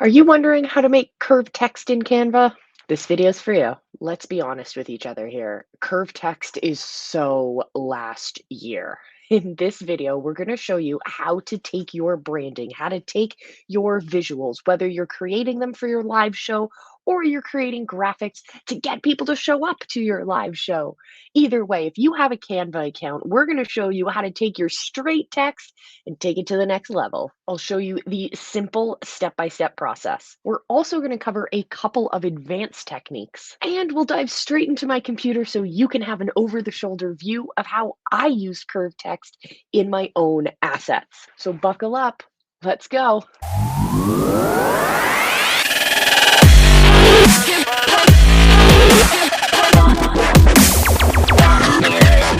Are you wondering how to make curved text in Canva? This video is for you. Let's be honest with each other here. Curved text is so last year. In this video, we're going to show you how to take your branding, how to take your visuals, whether you're creating them for your live show or you're creating graphics to get people to show up to your live show. Either way, if you have a Canva account, we're going to show you how to take your straight text and take it to the next level. I'll show you the simple step-by-step process. We're also going to cover a couple of advanced techniques, and we'll dive straight into my computer so you can have an over-the-shoulder view of how I use curved text in my own assets. So buckle up. Let's go.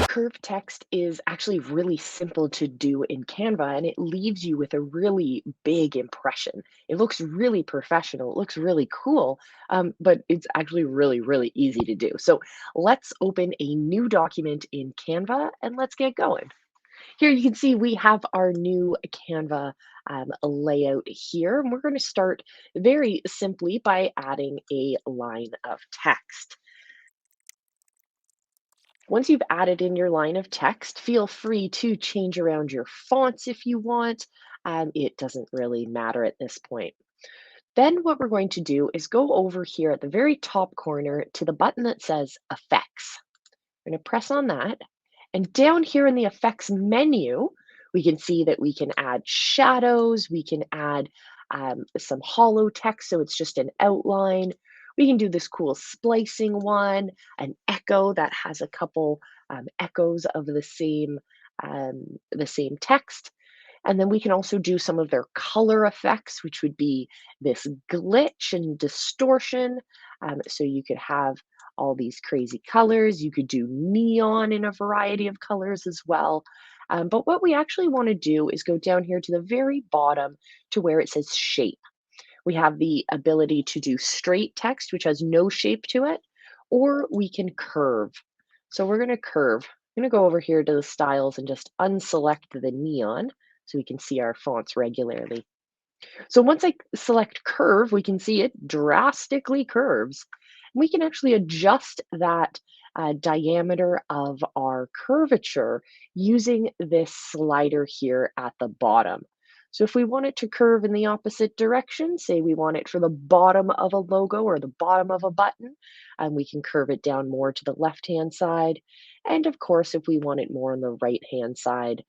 Curved text is actually really simple to do in Canva, and it leaves you with a really big impression. It looks really professional, it looks really cool, but it's actually really, really easy to do. So let's open a new document in Canva and let's get going. Here you can see we have our new Canva layout here, and we're going to start very simply by adding a line of text. Once you've added in your line of text, feel free to change around your fonts if you want. It doesn't really matter at this point. Then what we're going to do is go over here at the very top corner to the button that says Effects. We're going to press on that. And down here in the Effects menu, we can see that we can add shadows, we can add some hollow text, so it's just an outline. We can do this cool splicing one, an echo that has a couple echoes of the same text. And then we can also do some of their color effects, which would be this glitch and distortion. So you could have all these crazy colors. You could do neon in a variety of colors as well. But what we actually want to do is go down here to the very bottom to where it says shape. We have the ability to do straight text, which has no shape to it, or we can curve. So we're going to curve. I'm going to go over here to the styles and just unselect the neon so we can see our fonts regularly. So once I select curve, we can see it drastically curves. We can actually adjust that diameter of our curvature using this slider here at the bottom. So if we want it to curve in the opposite direction, say we want it for the bottom of a logo or the bottom of a button, and we can curve it down more to the left-hand side. And of course, if we want it more on the right-hand side,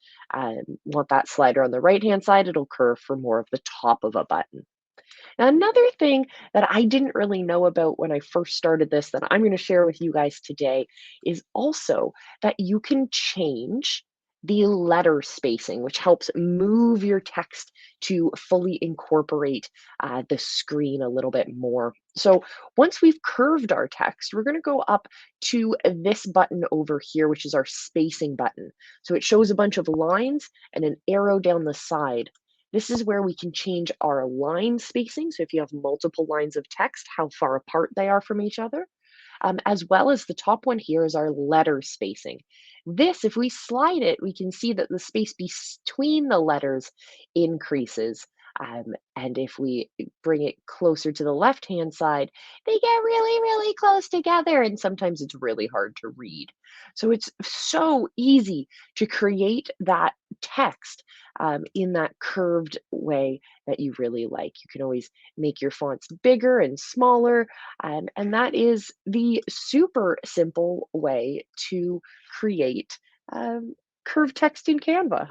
want that slider on the right-hand side, it'll curve for more of the top of a button. Now, another thing that I didn't really know about when I first started this that I'm going to share with you guys today is also that you can change the letter spacing, which helps move your text to fully incorporate the screen a little bit more. So once we've curved our text, we're going to go up to this button over here, which is our spacing button. So it shows a bunch of lines and an arrow down the side. This is where we can change our line spacing. So if you have multiple lines of text, how far apart they are from each other, as well as the top one here is our letter spacing. This, if we slide it, we can see that the space between the letters increases. And if we bring it closer to the left-hand side, they get really, really close together. And sometimes it's really hard to read. So it's so easy to create that text in that curved way that you really like. You can always make your fonts bigger and smaller. And that is the super simple way to create curved text in Canva.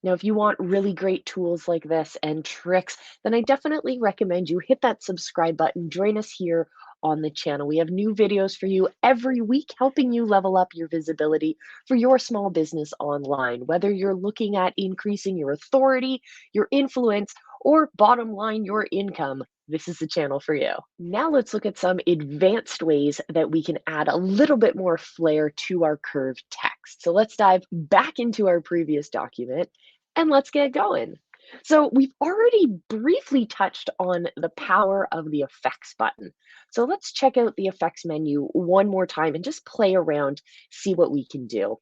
Now, if you want really great tools like this and tricks, then I definitely recommend you hit that subscribe button. Join us here on the channel. We have new videos for you every week, helping you level up your visibility for your small business online. Whether you're looking at increasing your authority, your influence, or bottom line, your income, this is the channel for you. Now let's look at some advanced ways that we can add a little bit more flair to our curved text. So let's dive back into our previous document and let's get going. So we've already briefly touched on the power of the effects button. So let's check out the effects menu one more time and just play around, see what we can do.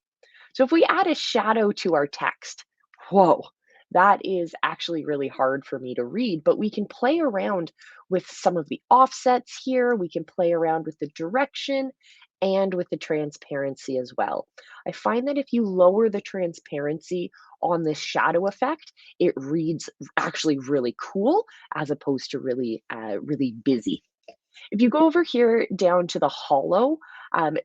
So if we add a shadow to our text, whoa, That is actually really hard for me to read, but we can play around with some of the offsets here. We can play around with the direction and with the transparency as well. I find that if you lower the transparency on this shadow effect, it reads actually really cool as opposed to really busy. If you go over here down to the hollow,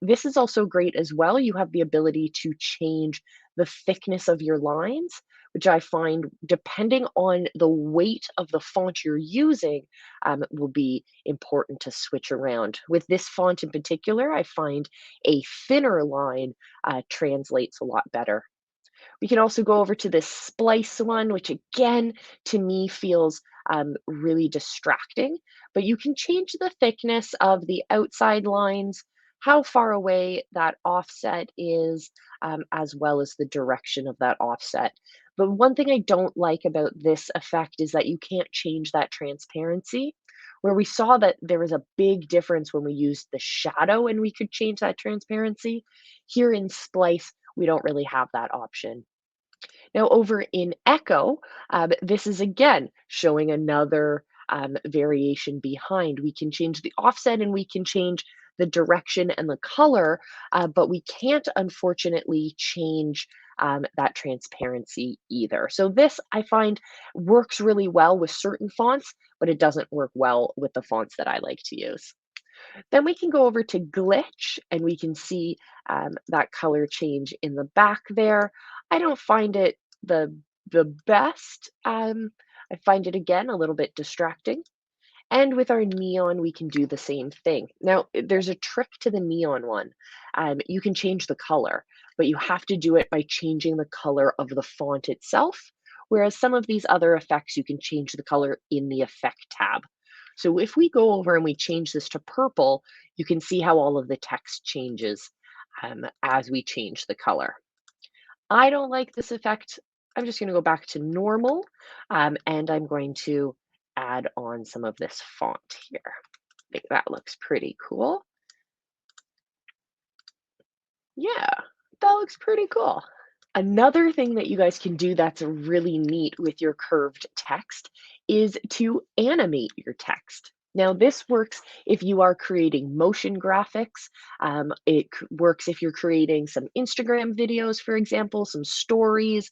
this is also great as well. You have the ability to change the thickness of your lines, which I find, depending on the weight of the font you're using, will be important to switch around. With this font in particular, I find a thinner line translates a lot better. We can also go over to this splice one, which again, to me feels really distracting, but you can change the thickness of the outside lines, how far away that offset is, as well as the direction of that offset. But one thing I don't like about this effect is that you can't change that transparency. Where we saw that there was a big difference when we used the shadow and we could change that transparency. Here in Splice, we don't really have that option. Now, over in Echo, this is again showing another variation behind. We can change the offset and we can change the direction and the color, but we can't unfortunately change that transparency either. So this I find works really well with certain fonts, but it doesn't work well with the fonts that I like to use. Then we can go over to glitch and we can see that color change in the back there. I don't find it the best. I find it again a little bit distracting. And with our neon, we can do the same thing. Now, there's a trick to the neon one. You can change the color, but you have to do it by changing the color of the font itself. Whereas some of these other effects, you can change the color in the effect tab. So if we go over and we change this to purple, you can see how all of the text changes as we change the color. I don't like this effect. I'm just going to go back to normal, and I'm going to add on some of this font here. I think that looks pretty cool. Yeah, that looks pretty cool. Another thing that you guys can do that's really neat with your curved text is to animate your text. Now, this works if you are creating motion graphics. Works if you're creating some Instagram videos, for example, some stories,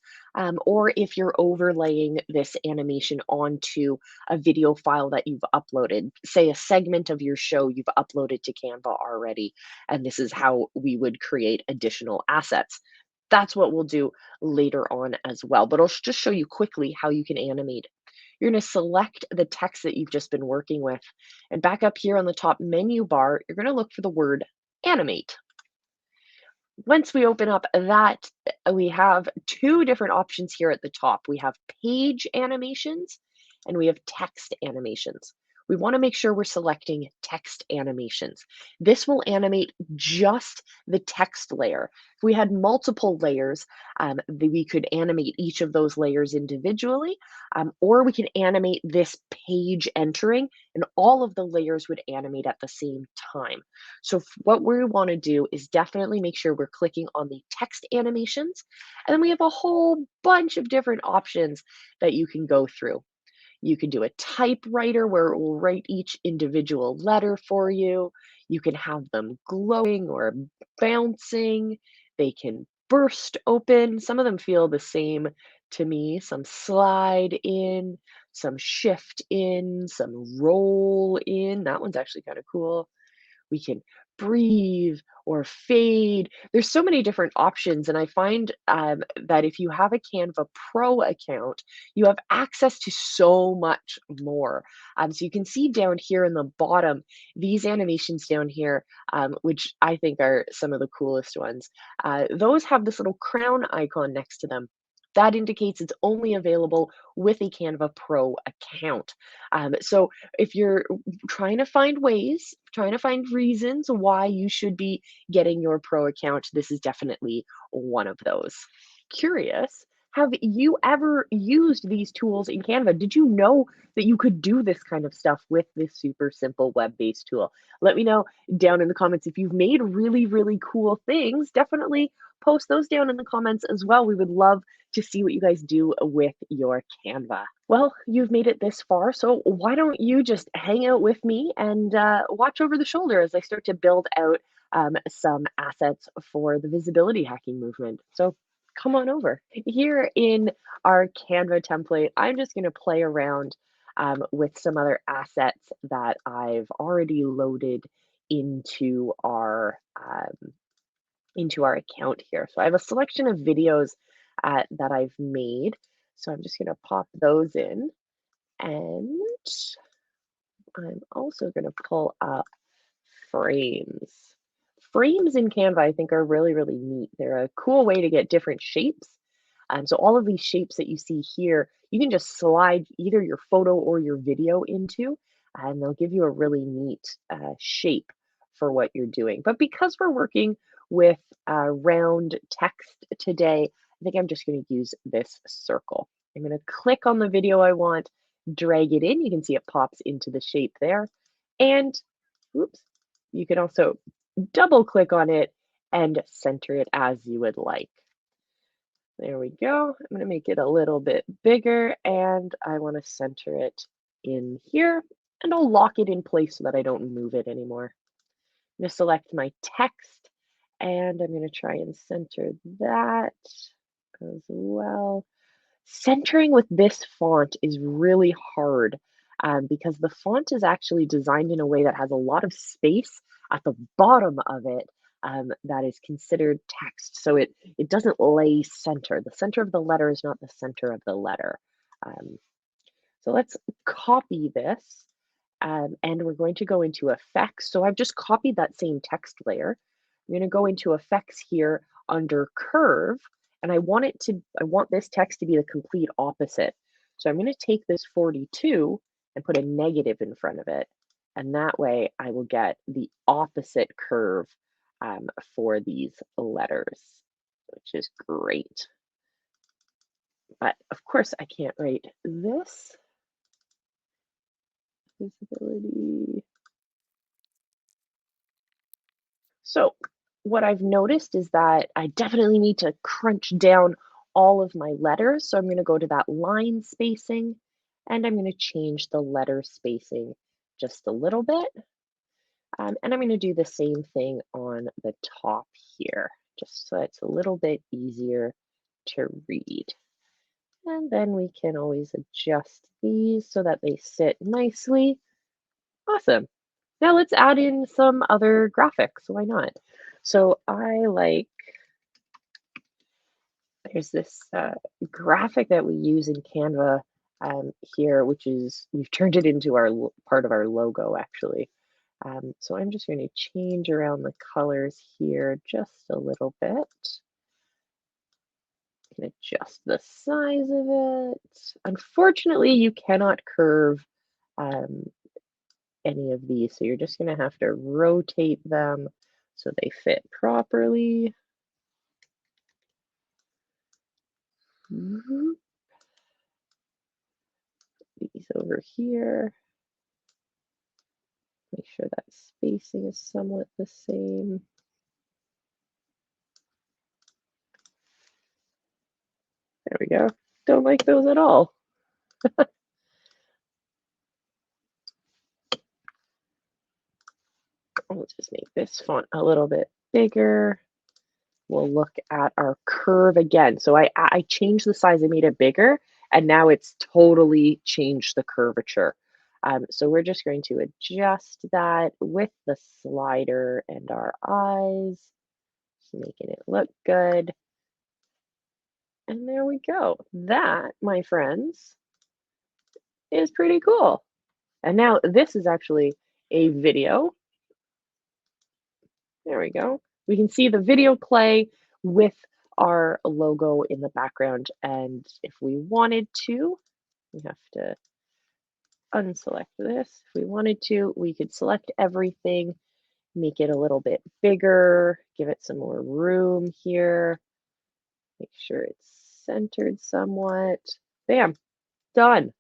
or if you're overlaying this animation onto a video file that you've uploaded. Say a segment of your show you've uploaded to Canva already, and this is how we would create additional assets. That's what we'll do later on as well, but I'll just show you quickly how you can animate. You're going to select the text that you've just been working with, and back up here on the top menu bar, you're going to look for the word animate. Once we open up that, we have two different options here at the top. We have page animations and we have text animations. We want to make sure we're selecting text animations. This will animate just the text layer. If we had multiple layers, we could animate each of those layers individually, or we can animate this page entering and all of the layers would animate at the same time. So what we want to do is definitely make sure we're clicking on the text animations, and then we have a whole bunch of different options that you can go through. You can do a typewriter where it will write each individual letter for you. You can have them glowing or bouncing. They can burst open. Some of them feel the same to me. Some slide in, some shift in, some roll in. That one's actually kind of cool. We can breathe or fade. There's so many different options, and I find that if you have a Canva Pro account, you have access to so much more. So you can see down here in the bottom, these animations down here, which I think are some of the coolest ones. Those have this little crown icon next to them. That indicates it's only available with a Canva Pro account. So if you're trying to find ways, trying to find reasons why you should be getting your pro account, this is definitely one of those. Curious, Have you ever used these tools in Canva? Did you know that you could do this kind of stuff with this super simple web-based tool? Let me know down in the comments if you've made really, really cool things. Definitely post those down in the comments as well. We would love to see what you guys do with your Canva. Well, you've made it this far, so why don't you just hang out with me and watch over the shoulder as I start to build out some assets for the visibility hacking movement. So come on over. Here in our Canva template, I'm just going to play around with some other assets that I've already loaded into our account here. So I have a selection of videos that I've made. So I'm just going to pop those in, and I'm also going to pull up frames. Frames in Canva, I think, are really, really neat. They're a cool way to get different shapes. So all of these shapes that you see here, you can just slide either your photo or your video into, and they'll give you a really neat shape for what you're doing. But because we're working with round text today, I think I'm just going to use this circle. I'm going to click on the video I want, drag it in. You can see it pops into the shape there. And oops, you can also double click on it and center it as you would like. There we go. I'm going to make it a little bit bigger, and I want to center it in here, and I'll lock it in place so that I don't move it anymore. I'm going to select my text, and I'm going to try and center that as well. Centering with this font is really hard because the font is actually designed in a way that has a lot of space at the bottom of it that is considered text. So it doesn't lay center. The center of the letter is not the center of the letter. Um, so let's copy this, and we're going to go into effects. So I've just copied that same text layer. I'm going to go into effects here under curve, and I want this text to be the complete opposite. So I'm going to take this 42 and put a negative in front of it. And that way I will get the opposite curve for these letters, which is great. But of course I can't write this. Visibility. So what I've noticed is that I definitely need to crunch down all of my letters. So I'm going to go to that line spacing, and I'm going to change the letter spacing just a little bit. And I'm going to do the same thing on the top here, just so it's a little bit easier to read. And then we can always adjust these so that they sit nicely. Awesome. Now let's add in some other graphics. Why not? So there's this graphic that we use in Canva here, which is, we've turned it into our part of our logo actually. So I'm just going to change around the colors here just a little bit. And adjust the size of it. Unfortunately, you cannot curve any of these, so you're just going to have to rotate them so they fit properly. These over here. Make sure that spacing is somewhat the same. There we go. Don't like those at all. Let's just make this font a little bit bigger. We'll look at our curve again. So I changed the size, I made it bigger, and now it's totally changed the curvature. So we're just going to adjust that with the slider and our eyes, just making it look good. And there we go. That, my friends, is pretty cool. And now this is actually a video. There we go. We can see the video play with our logo in the background. And if we wanted to, we have to unselect this. If we wanted to, we could select everything, make it a little bit bigger, give it some more room here, make sure it's centered somewhat. Bam, done.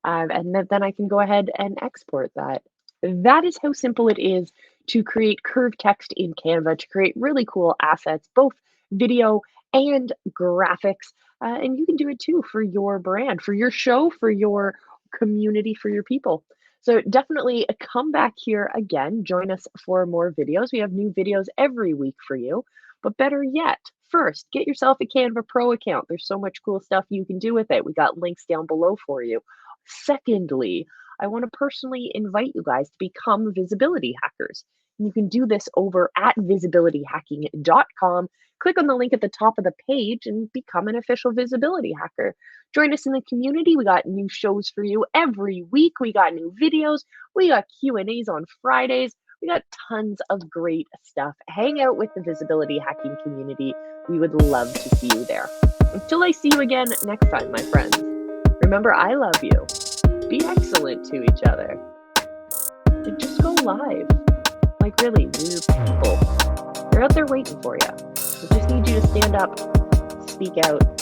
And then I can go ahead and export that. That is how simple it is to create curved text in Canva, to create really cool assets, both video and graphics. And you can do it too for your brand, for your show, for your community, for your people. So definitely come back here again. Join us for more videos. We have new videos every week for you. But better yet, first, get yourself a Canva Pro account. There's so much cool stuff you can do with it. We got links down below for you. Secondly, I want to personally invite you guys to become visibility hackers. You can do this over at visibilityhacking.com. Click on the link at the top of the page and become an official visibility hacker. Join us in the community. We got new shows for you every week. We got new videos. We got Q&As on Fridays. We got tons of great stuff. Hang out with the visibility hacking community. We would love to see you there. Until I see you again next time, my friends. Remember, I love you. Be excellent to each other. And just go live. Like, really, we're people. They're out there waiting for you. We just need you to stand up, speak out,